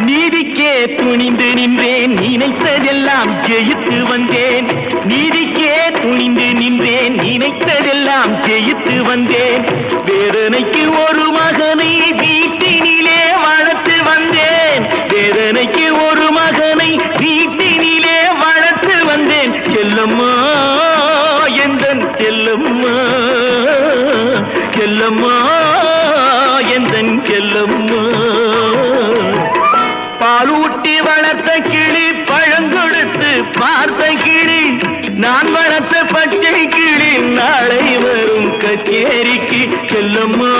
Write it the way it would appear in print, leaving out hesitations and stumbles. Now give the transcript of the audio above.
நீதிக்கே துணிந்து நின்றேன், நினைத்ததெல்லாம் ஜெயித்து வந்தேன். நீதிக்கே துணிந்து நின்றேன், நினைத்ததெல்லாம் ஜெயித்து வந்தேன். வேதனைக்கு ஒரு மகனை வீட்டினிலே வளர்த்து வந்தேன். வேதனைக்கு ஒரு மகனை வீட்டினிலே வளர்த்து வந்தேன். செல்லம்மா எந்தன் செல்லம்மா, செல்லம்மா எந்தன் செல்லம்மா. பாலூட்டி வளர்த்த கிளி, பழங்கொடுத்து பார்த்த கிளி, நான் வளர்த்த பச்சை கிளி, நாளை வரும் கச்சேரிக்கு செல்லம்மா.